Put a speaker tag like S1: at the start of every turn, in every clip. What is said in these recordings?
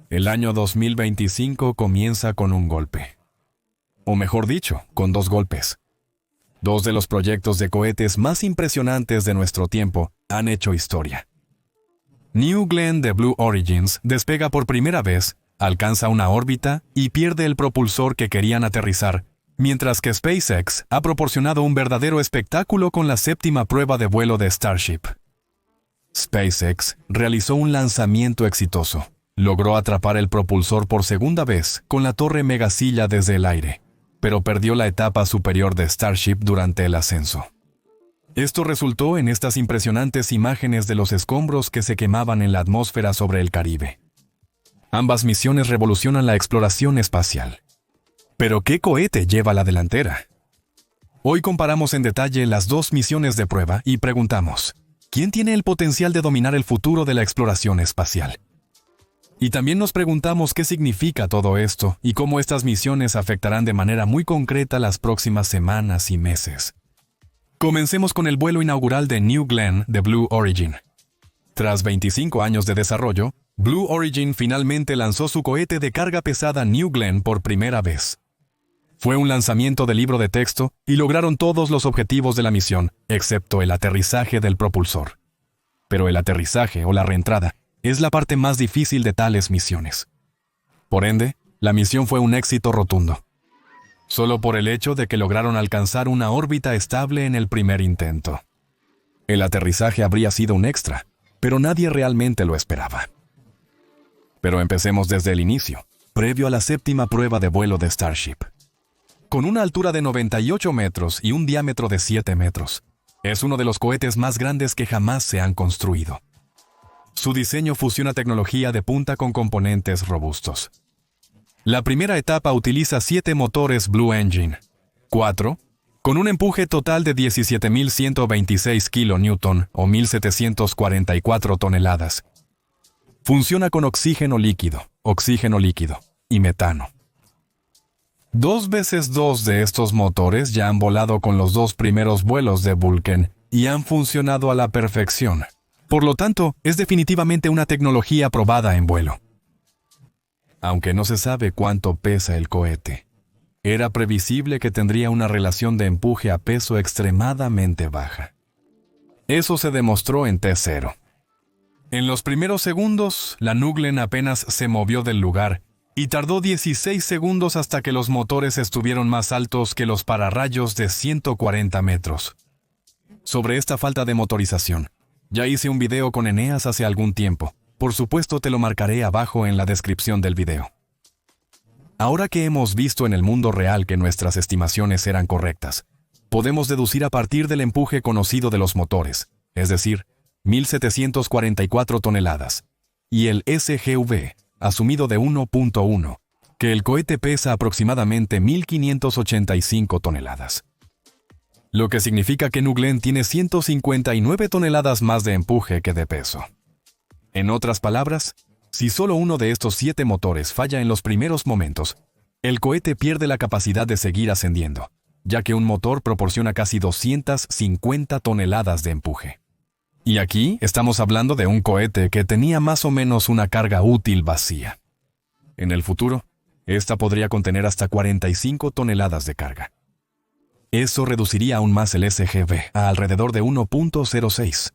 S1: El año 2025 comienza con un golpe. O mejor dicho, con dos golpes. Dos de los proyectos de cohetes más impresionantes de nuestro tiempo han hecho historia. New Glenn de Blue Origins despega por primera vez, alcanza una órbita y pierde el propulsor que querían aterrizar, mientras que SpaceX ha proporcionado un verdadero espectáculo con la séptima prueba de vuelo de Starship. SpaceX realizó un lanzamiento exitoso. Logró atrapar el propulsor por segunda vez con la torre Megasilla desde el aire, pero perdió la etapa superior de Starship durante el ascenso. Esto resultó en estas impresionantes imágenes de los escombros que se quemaban en la atmósfera sobre el Caribe. Ambas misiones revolucionan la exploración espacial. ¿Pero qué cohete lleva la delantera? Hoy comparamos en detalle las dos misiones de prueba y preguntamos, ¿quién tiene el potencial de dominar el futuro de la exploración espacial? Y también nos preguntamos qué significa todo esto y cómo estas misiones afectarán de manera muy concreta las próximas semanas y meses. Comencemos con el vuelo inaugural de New Glenn de Blue Origin. Tras 25 años de desarrollo, Blue Origin finalmente lanzó su cohete de carga pesada New Glenn por primera vez. Fue un lanzamiento de libro de texto y lograron todos los objetivos de la misión, excepto el aterrizaje del propulsor. Pero el aterrizaje o la reentrada es la parte más difícil de tales misiones. Por ende, la misión fue un éxito rotundo. Solo por el hecho de que lograron alcanzar una órbita estable en el primer intento. El aterrizaje habría sido un extra, pero nadie realmente lo esperaba. Pero empecemos desde el inicio, previo a la séptima prueba de vuelo de Starship. Con una altura de 98 metros y un diámetro de 7 metros, es uno de los cohetes más grandes que jamás se han construido. Su diseño fusiona tecnología de punta con componentes robustos. La primera etapa utiliza 7 motores Blue Engine, 4, con un empuje total de 17.126 kN o 1.744 toneladas. Funciona con oxígeno líquido y metano. 2 veces 2 de estos motores ya han volado con los 2 primeros vuelos de Vulcan y han funcionado a la perfección. Por lo tanto, es definitivamente una tecnología probada en vuelo. Aunque no se sabe cuánto pesa el cohete, era previsible que tendría una relación de empuje a peso extremadamente baja. Eso se demostró en T0. En los primeros segundos, la New Glenn apenas se movió del lugar y tardó 16 segundos hasta que los motores estuvieron más altos que los pararrayos de 140 metros. Sobre esta falta de motorización, ya hice un video con Eneas hace algún tiempo. Por supuesto te lo marcaré abajo en la descripción del video. Ahora que hemos visto en el mundo real que nuestras estimaciones eran correctas, podemos deducir a partir del empuje conocido de los motores, es decir, 1.744 toneladas, y el SGV, asumido de 1.1, que el cohete pesa aproximadamente 1.585 toneladas. Lo que significa que New Glenn tiene 159 toneladas más de empuje que de peso. En otras palabras, si solo uno de estos 7 motores falla en los primeros momentos, el cohete pierde la capacidad de seguir ascendiendo, ya que un motor proporciona casi 250 toneladas de empuje. Y aquí estamos hablando de un cohete que tenía más o menos una carga útil vacía. En el futuro, esta podría contener hasta 45 toneladas de carga. Eso reduciría aún más el SGV a alrededor de 1.06.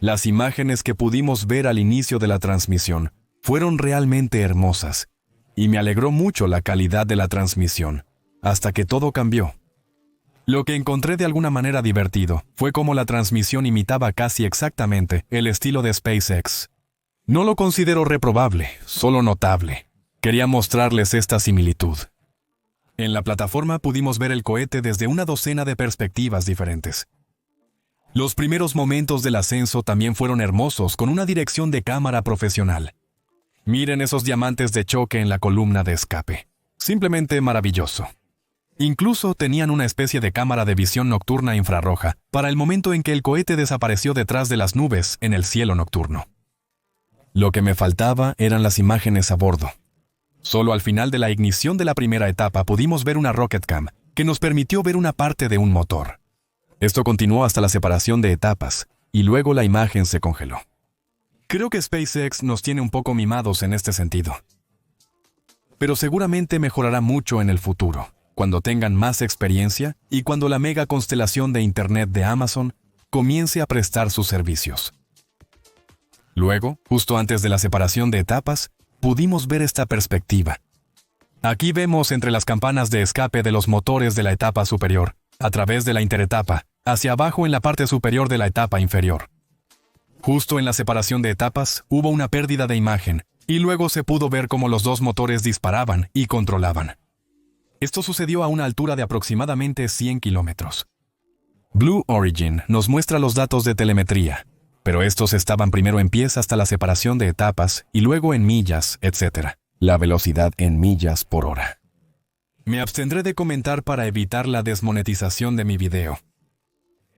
S1: Las imágenes que pudimos ver al inicio de la transmisión fueron realmente hermosas, y me alegró mucho la calidad de la transmisión, hasta que todo cambió. Lo que encontré de alguna manera divertido fue cómo la transmisión imitaba casi exactamente el estilo de SpaceX. No lo considero reprobable, solo notable. Quería mostrarles esta similitud. En la plataforma pudimos ver el cohete desde una docena de perspectivas diferentes. Los primeros momentos del ascenso también fueron hermosos con una dirección de cámara profesional. Miren esos diamantes de choque en la columna de escape. Simplemente maravilloso. Incluso tenían una especie de cámara de visión nocturna infrarroja para el momento en que el cohete desapareció detrás de las nubes en el cielo nocturno. Lo que me faltaba eran las imágenes a bordo. Solo al final de la ignición de la primera etapa pudimos ver una rocket cam que nos permitió ver una parte de un motor. Esto continuó hasta la separación de etapas, y luego la imagen se congeló. Creo que SpaceX nos tiene un poco mimados en este sentido. Pero seguramente mejorará mucho en el futuro, cuando tengan más experiencia y cuando la mega constelación de Internet de Amazon comience a prestar sus servicios. Luego, justo antes de la separación de etapas, pudimos ver esta perspectiva. Aquí vemos entre las campanas de escape de los motores de la etapa superior, a través de la interetapa, hacia abajo en la parte superior de la etapa inferior. Justo en la separación de etapas hubo una pérdida de imagen, y luego se pudo ver cómo los dos motores disparaban y controlaban. Esto sucedió a una altura de aproximadamente 100 kilómetros. Blue Origin nos muestra los datos de telemetría, pero estos estaban primero en pies hasta la separación de etapas y luego en millas, etc. La velocidad en millas por hora. Me abstendré de comentar para evitar la desmonetización de mi video.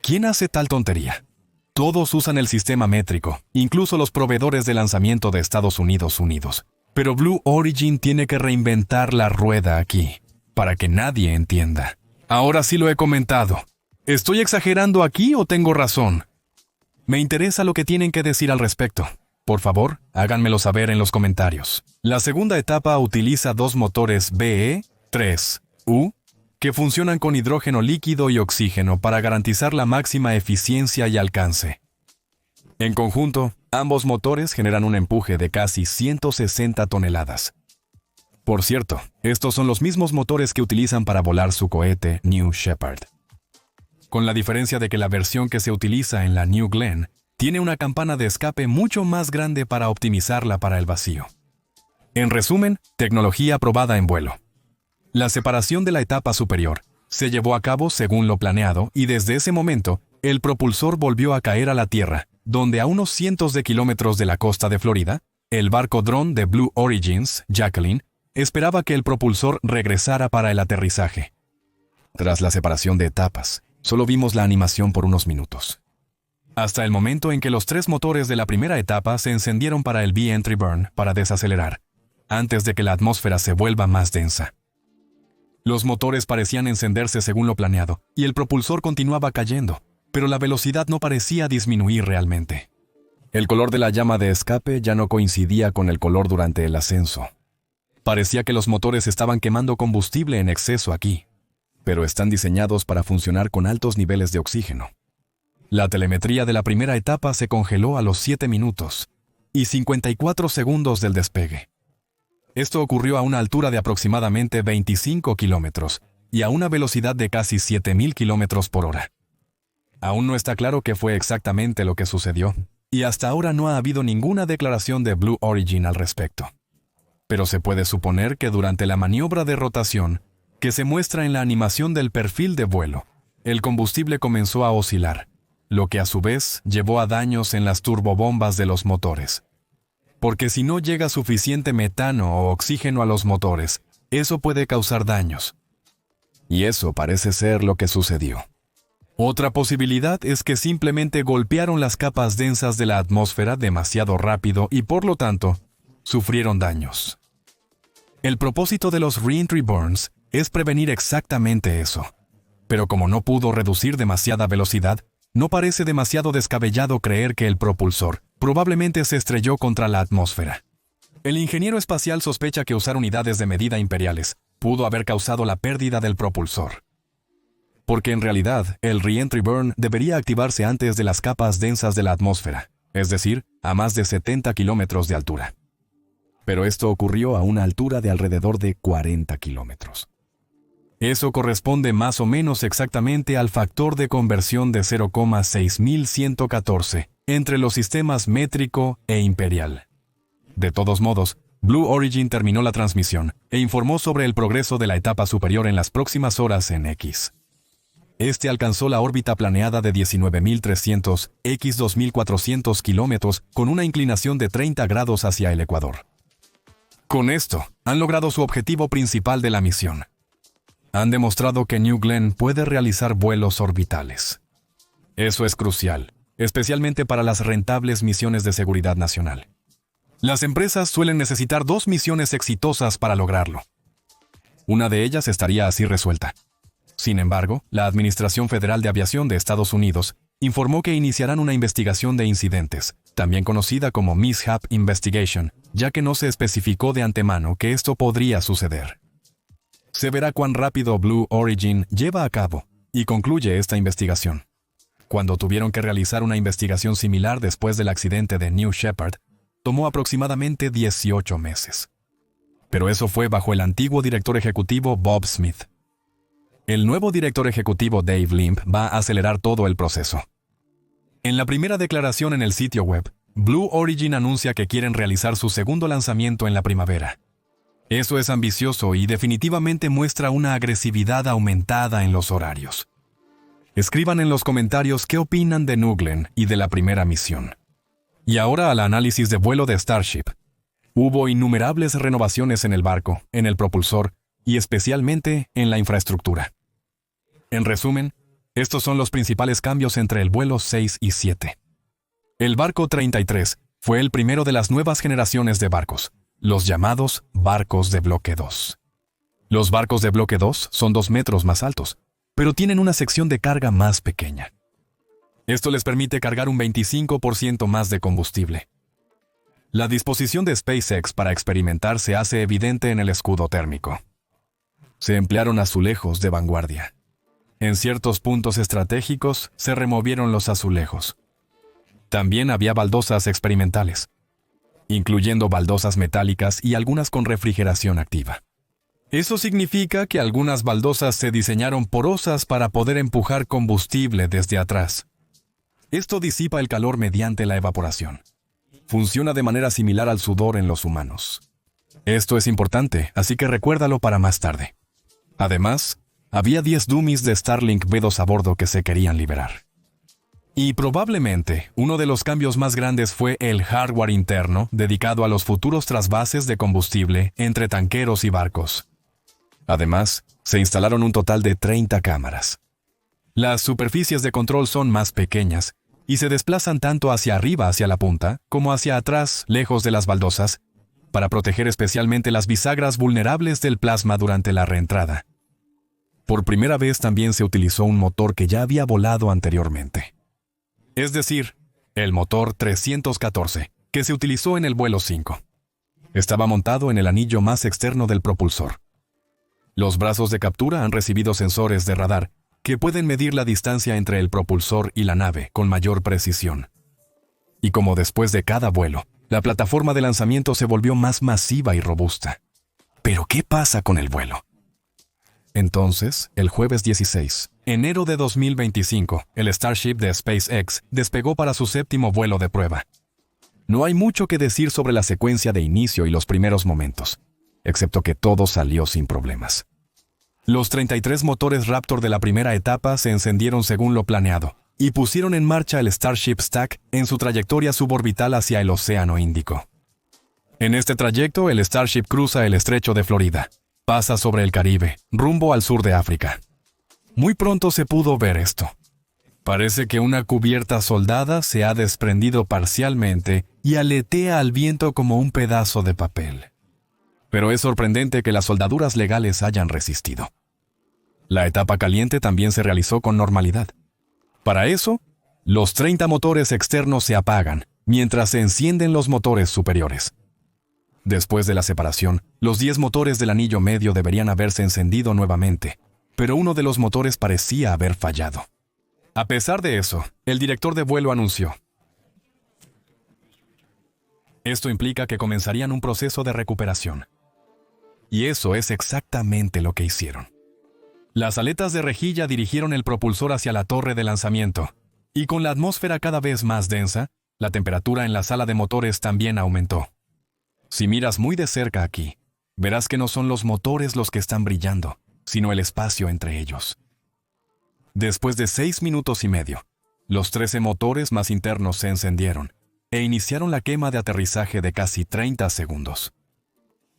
S1: ¿Quién hace tal tontería? Todos usan el sistema métrico, incluso los proveedores de lanzamiento de Estados Unidos. Pero Blue Origin tiene que reinventar la rueda aquí, para que nadie entienda. Ahora sí lo he comentado. ¿Estoy exagerando aquí o tengo razón? Me interesa lo que tienen que decir al respecto. Por favor, háganmelo saber en los comentarios. La segunda etapa utiliza dos motores BE-3U que funcionan con hidrógeno líquido y oxígeno para garantizar la máxima eficiencia y alcance. En conjunto, ambos motores generan un empuje de casi 160 toneladas. Por cierto, estos son los mismos motores que utilizan para volar su cohete New Shepard. Con la diferencia de que la versión que se utiliza en la New Glenn tiene una campana de escape mucho más grande para optimizarla para el vacío. En resumen, tecnología probada en vuelo. La separación de la etapa superior se llevó a cabo según lo planeado y desde ese momento, el propulsor volvió a caer a la Tierra, donde a unos cientos de kilómetros de la costa de Florida, el barco dron de Blue Origins, Jacqueline, esperaba que el propulsor regresara para el aterrizaje. Tras la separación de etapas, solo vimos la animación por unos minutos. Hasta el momento en que los tres motores de la primera etapa se encendieron para el V-Entry Burn para desacelerar, antes de que la atmósfera se vuelva más densa. Los motores parecían encenderse según lo planeado, y el propulsor continuaba cayendo, pero la velocidad no parecía disminuir realmente. El color de la llama de escape ya no coincidía con el color durante el ascenso. Parecía que los motores estaban quemando combustible en exceso aquí, pero están diseñados para funcionar con altos niveles de oxígeno. La telemetría de la primera etapa se congeló a los 7 minutos y 54 segundos del despegue. Esto ocurrió a una altura de aproximadamente 25 kilómetros y a una velocidad de casi 7.000 kilómetros por hora. Aún no está claro qué fue exactamente lo que sucedió, y hasta ahora no ha habido ninguna declaración de Blue Origin al respecto. Pero se puede suponer que durante la maniobra de rotación, que se muestra en la animación del perfil de vuelo, el combustible comenzó a oscilar, lo que a su vez llevó a daños en las turbobombas de los motores. Porque si no llega suficiente metano o oxígeno a los motores, eso puede causar daños. Y eso parece ser lo que sucedió. Otra posibilidad es que simplemente golpearon las capas densas de la atmósfera demasiado rápido y por lo tanto, sufrieron daños. El propósito de los Re-Entry Burns es prevenir exactamente eso. Pero como no pudo reducir demasiada velocidad, no parece demasiado descabellado creer que el propulsor probablemente se estrelló contra la atmósfera. El ingeniero espacial sospecha que usar unidades de medida imperiales pudo haber causado la pérdida del propulsor. Porque en realidad, el Re-Entry Burn debería activarse antes de las capas densas de la atmósfera, es decir, a más de 70 kilómetros de altura. Pero esto ocurrió a una altura de alrededor de 40 kilómetros. Eso corresponde más o menos exactamente al factor de conversión de 0,6114 entre los sistemas métrico e imperial. De todos modos, Blue Origin terminó la transmisión e informó sobre el progreso de la etapa superior en las próximas horas en X. Este alcanzó la órbita planeada de 19.300 x 2.400 kilómetros con una inclinación de 30 grados hacia el ecuador. Con esto, han logrado su objetivo principal de la misión. Han demostrado que New Glenn puede realizar vuelos orbitales. Eso es crucial, especialmente para las rentables misiones de seguridad nacional. Las empresas suelen necesitar 2 misiones exitosas para lograrlo. Una de ellas estaría así resuelta. Sin embargo, la Administración Federal de Aviación de Estados Unidos informó que iniciarán una investigación de incidentes, también conocida como Mishap Investigation, ya que no se especificó de antemano que esto podría suceder. Se verá cuán rápido Blue Origin lleva a cabo y concluye esta investigación. Cuando tuvieron que realizar una investigación similar después del accidente de New Shepard, tomó aproximadamente 18 meses. Pero eso fue bajo el antiguo director ejecutivo Bob Smith. El nuevo director ejecutivo Dave Limb va a acelerar todo el proceso. En la primera declaración en el sitio web, Blue Origin anuncia que quieren realizar su segundo lanzamiento en la primavera. Eso es ambicioso y definitivamente muestra una agresividad aumentada en los horarios. Escriban en los comentarios qué opinan de New Glenn y de la primera misión. Y ahora al análisis de vuelo de Starship. Hubo innumerables renovaciones en el barco, en el propulsor y especialmente en la infraestructura. En resumen, estos son los principales cambios entre el vuelo 6 y 7. El barco 33 fue el primero de las nuevas generaciones de barcos, los llamados barcos de bloque 2. Los barcos de bloque 2 son 2 metros más altos, pero tienen una sección de carga más pequeña. Esto les permite cargar un 25% más de combustible. La disposición de SpaceX para experimentar se hace evidente en el escudo térmico. Se emplearon azulejos de vanguardia. En ciertos puntos estratégicos se removieron los azulejos. También había baldosas experimentales, incluyendo baldosas metálicas y algunas con refrigeración activa. Eso significa que algunas baldosas se diseñaron porosas para poder empujar combustible desde atrás. Esto disipa el calor mediante la evaporación. Funciona de manera similar al sudor en los humanos. Esto es importante, así que recuérdalo para más tarde. Además, había 10 dummies de Starlink B2 a bordo que se querían liberar. Y probablemente uno de los cambios más grandes fue el hardware interno dedicado a los futuros trasvases de combustible entre tanqueros y barcos. Además, se instalaron un total de 30 cámaras. Las superficies de control son más pequeñas y se desplazan tanto hacia arriba hacia la punta como hacia atrás lejos de las baldosas para proteger especialmente las bisagras vulnerables del plasma durante la reentrada. Por primera vez también se utilizó un motor que ya había volado anteriormente. Es decir, el motor 314, que se utilizó en el vuelo 5. Estaba montado en el anillo más externo del propulsor. Los brazos de captura han recibido sensores de radar que pueden medir la distancia entre el propulsor y la nave con mayor precisión. Y como después de cada vuelo, la plataforma de lanzamiento se volvió más masiva y robusta. ¿Pero qué pasa con el vuelo? Entonces, el jueves 16, enero de 2025, el Starship de SpaceX despegó para su séptimo vuelo de prueba. No hay mucho que decir sobre la secuencia de inicio y los primeros momentos, excepto que todo salió sin problemas. Los 33 motores Raptor de la primera etapa se encendieron según lo planeado y pusieron en marcha el Starship Stack en su trayectoria suborbital hacia el Océano Índico. En este trayecto, el Starship cruza el Estrecho de Florida. Pasa sobre el Caribe, rumbo al sur de África. Muy pronto se pudo ver esto. Parece que una cubierta soldada se ha desprendido parcialmente y aletea al viento como un pedazo de papel. Pero es sorprendente que las soldaduras legales hayan resistido. La etapa caliente también se realizó con normalidad. Para eso, los 30 motores externos se apagan, mientras se encienden los motores superiores. Después de la separación, los 10 motores del anillo medio deberían haberse encendido nuevamente, pero uno de los motores parecía haber fallado. A pesar de eso, el director de vuelo anunció: esto implica que comenzarían un proceso de recuperación. Y eso es exactamente lo que hicieron. Las aletas de rejilla dirigieron el propulsor hacia la torre de lanzamiento, y con la atmósfera cada vez más densa, la temperatura en la sala de motores también aumentó. Si miras muy de cerca aquí, verás que no son los motores los que están brillando, sino el espacio entre ellos. Después de 6 minutos y medio, los 13 motores más internos se encendieron e iniciaron la quema de aterrizaje de casi 30 segundos.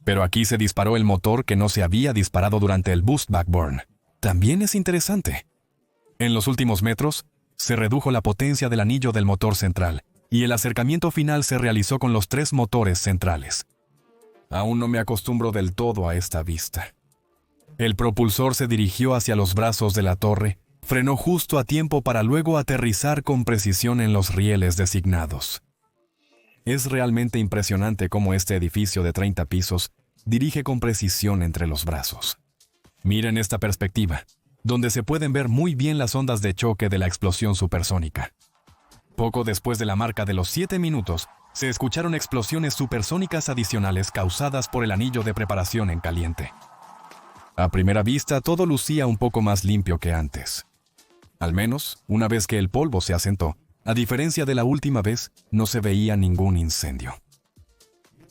S1: Pero aquí se disparó el motor que no se había disparado durante el boost back burn. También es interesante. En los últimos metros, se redujo la potencia del anillo del motor central, y el acercamiento final se realizó con los 3 motores centrales. Aún no me acostumbro del todo a esta vista. El propulsor se dirigió hacia los brazos de la torre frenó justo a tiempo para luego aterrizar con precisión en los rieles designados. Es realmente impresionante cómo este edificio de 30 pisos dirige con precisión entre los brazos. Miren esta perspectiva, donde se pueden ver muy bien las ondas de choque de la explosión supersónica. Poco después de la marca de los 7 minutos, se escucharon explosiones supersónicas adicionales causadas por el anillo de preparación en caliente. A primera vista, todo lucía un poco más limpio que antes. Al menos, una vez que el polvo se asentó, a diferencia de la última vez, no se veía ningún incendio.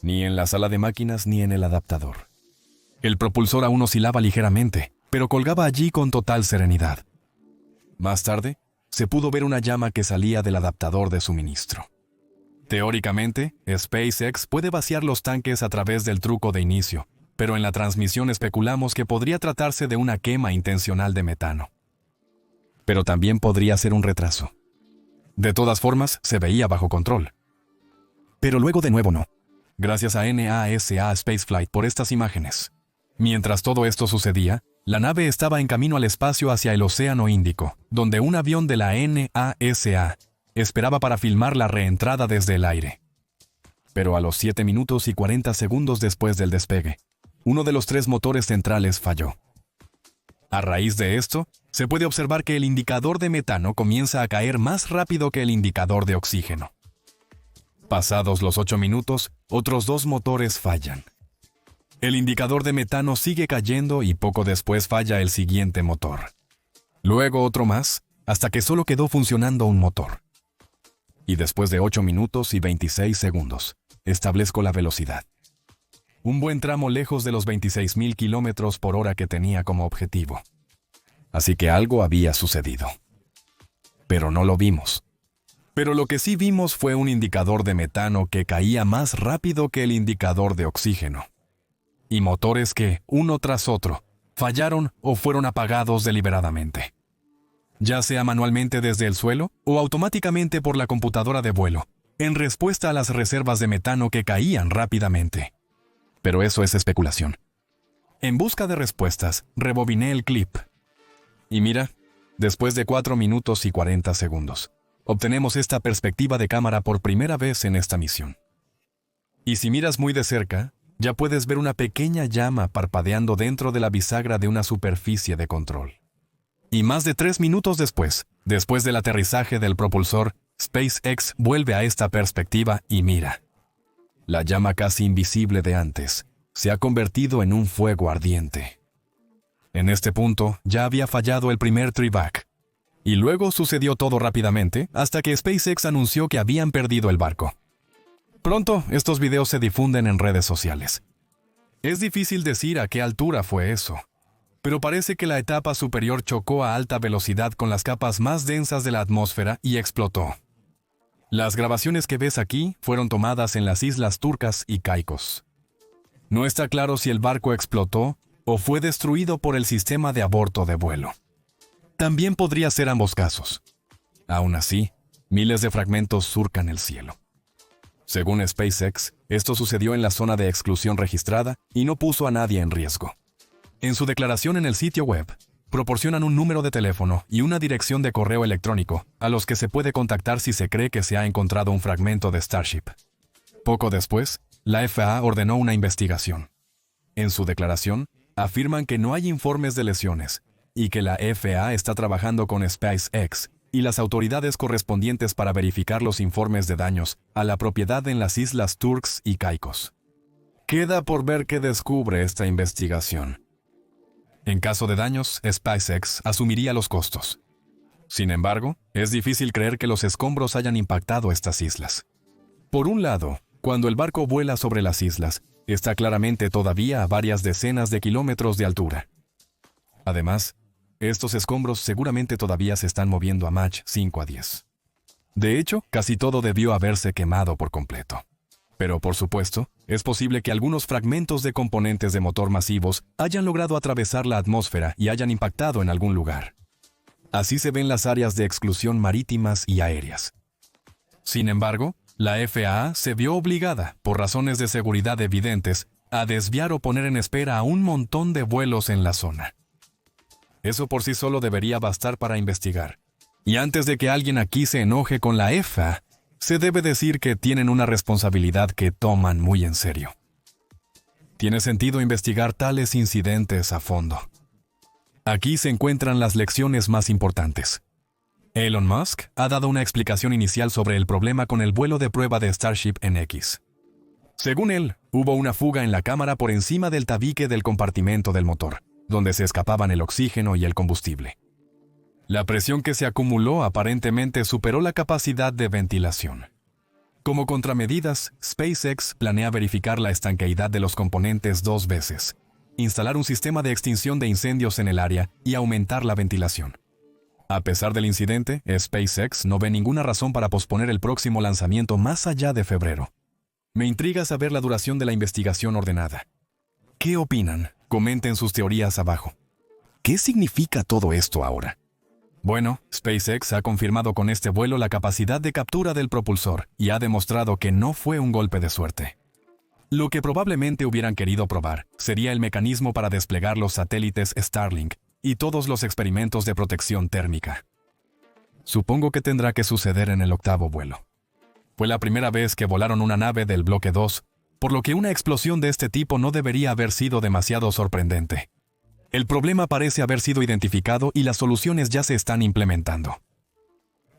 S1: Ni en la sala de máquinas ni en el adaptador. El propulsor aún oscilaba ligeramente, pero colgaba allí con total serenidad. Más tarde, se pudo ver una llama que salía del adaptador de suministro. Teóricamente, SpaceX puede vaciar los tanques a través del truco de inicio, pero en la transmisión especulamos que podría tratarse de una quema intencional de metano. Pero también podría ser un retraso. De todas formas, se veía bajo control. Pero luego de nuevo no. Gracias a NASA Spaceflight por estas imágenes. Mientras todo esto sucedía, la nave estaba en camino al espacio hacia el Océano Índico, donde un avión de la NASA esperaba para filmar la reentrada desde el aire. Pero a los 7 minutos y 40 segundos después del despegue, uno de los 3 motores centrales falló. A raíz de esto, se puede observar que el indicador de metano comienza a caer más rápido que el indicador de oxígeno. Pasados los 8 minutos, otros 2 motores fallan. El indicador de metano sigue cayendo y poco después falla el siguiente motor. Luego otro más, hasta que solo quedó funcionando un motor. Y después de 8 minutos y 26 segundos, establezco la velocidad. Un buen tramo lejos de los 26.000 kilómetros por hora que tenía como objetivo. Así que algo había sucedido. Pero no lo vimos. Pero lo que sí vimos fue un indicador de metano que caía más rápido que el indicador de oxígeno. Y motores que, uno tras otro, fallaron o fueron apagados deliberadamente. Ya sea manualmente desde el suelo o automáticamente por la computadora de vuelo, en respuesta a las reservas de metano que caían rápidamente. Pero eso es especulación. En busca de respuestas, rebobiné el clip. Y mira, después de 4 minutos y 40 segundos, obtenemos esta perspectiva de cámara por primera vez en esta misión. Y si miras muy de cerca, ya puedes ver una pequeña llama parpadeando dentro de la bisagra de una superficie de control. Y más de 3 minutos después del aterrizaje del propulsor, SpaceX vuelve a esta perspectiva y mira. La llama casi invisible de antes se ha convertido en un fuego ardiente. En este punto ya había fallado el primer trivac. Y luego sucedió todo rápidamente hasta que SpaceX anunció que habían perdido el barco. Pronto estos videos se difunden en redes sociales. Es difícil decir a qué altura fue eso, pero parece que la etapa superior chocó a alta velocidad con las capas más densas de la atmósfera y explotó. Las grabaciones que ves aquí fueron tomadas en las Islas Turcas y Caicos. No está claro si el barco explotó o fue destruido por el sistema de aborto de vuelo. También podría ser ambos casos. Aún así, miles de fragmentos surcan el cielo. Según SpaceX, esto sucedió en la zona de exclusión registrada y no puso a nadie en riesgo. En su declaración en el sitio web, proporcionan un número de teléfono y una dirección de correo electrónico a los que se puede contactar si se cree que se ha encontrado un fragmento de Starship. Poco después, la FAA ordenó una investigación. En su declaración, afirman que no hay informes de lesiones y que la FAA está trabajando con SpaceX y las autoridades correspondientes para verificar los informes de daños a la propiedad en las Islas Turks y Caicos. Queda por ver qué descubre esta investigación. En caso de daños, SpaceX asumiría los costos. Sin embargo, es difícil creer que los escombros hayan impactado estas islas. Por un lado, cuando el barco vuela sobre las islas, está claramente todavía a varias decenas de kilómetros de altura. Además, estos escombros seguramente todavía se están moviendo a Mach 5 a 10. De hecho, casi todo debió haberse quemado por completo. Pero, por supuesto, es posible que algunos fragmentos de componentes de motor masivos hayan logrado atravesar la atmósfera y hayan impactado en algún lugar. Así se ven las áreas de exclusión marítimas y aéreas. Sin embargo, la FAA se vio obligada, por razones de seguridad evidentes, a desviar o poner en espera a un montón de vuelos en la zona. Eso por sí solo debería bastar para investigar. Y antes de que alguien aquí se enoje con la EFA, se debe decir que tienen una responsabilidad que toman muy en serio. Tiene sentido investigar tales incidentes a fondo. Aquí se encuentran las lecciones más importantes. Elon Musk ha dado una explicación inicial sobre el problema con el vuelo de prueba de Starship NX. Según él, hubo una fuga en la cámara por encima del tabique del compartimento del motor, donde se escapaban el oxígeno y el combustible. La presión que se acumuló aparentemente superó la capacidad de ventilación. Como contramedidas, SpaceX planea verificar la estanqueidad de los componentes 2 veces, instalar un sistema de extinción de incendios en el área y aumentar la ventilación. A pesar del incidente, SpaceX no ve ninguna razón para posponer el próximo lanzamiento más allá de febrero. Me intriga saber la duración de la investigación ordenada. ¿Qué opinan? Comenten sus teorías abajo. ¿Qué significa todo esto ahora? Bueno, SpaceX ha confirmado con este vuelo la capacidad de captura del propulsor y ha demostrado que no fue un golpe de suerte. Lo que probablemente hubieran querido probar sería el mecanismo para desplegar los satélites Starlink y todos los experimentos de protección térmica. Supongo que tendrá que suceder en el 8º vuelo. Fue la primera vez que volaron una nave del Bloque 2, por lo que una explosión de este tipo no debería haber sido demasiado sorprendente. El problema parece haber sido identificado y las soluciones ya se están implementando.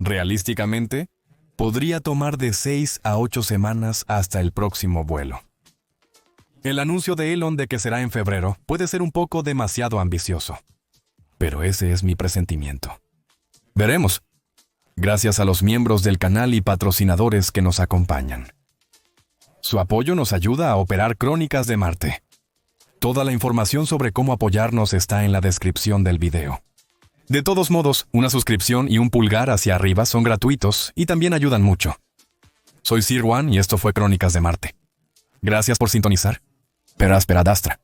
S1: Realísticamente, podría tomar de 6 a 8 semanas hasta el próximo vuelo. El anuncio de Elon de que será en febrero puede ser un poco demasiado ambicioso. Pero ese es mi presentimiento. Veremos. Gracias a los miembros del canal y patrocinadores que nos acompañan. Su apoyo nos ayuda a operar Crónicas de Marte. Toda la información sobre cómo apoyarnos está en la descripción del video. De todos modos, una suscripción y un pulgar hacia arriba son gratuitos y también ayudan mucho. Soy Sir Juan y esto fue Crónicas de Marte. Gracias por sintonizar. Per aspera ad astra.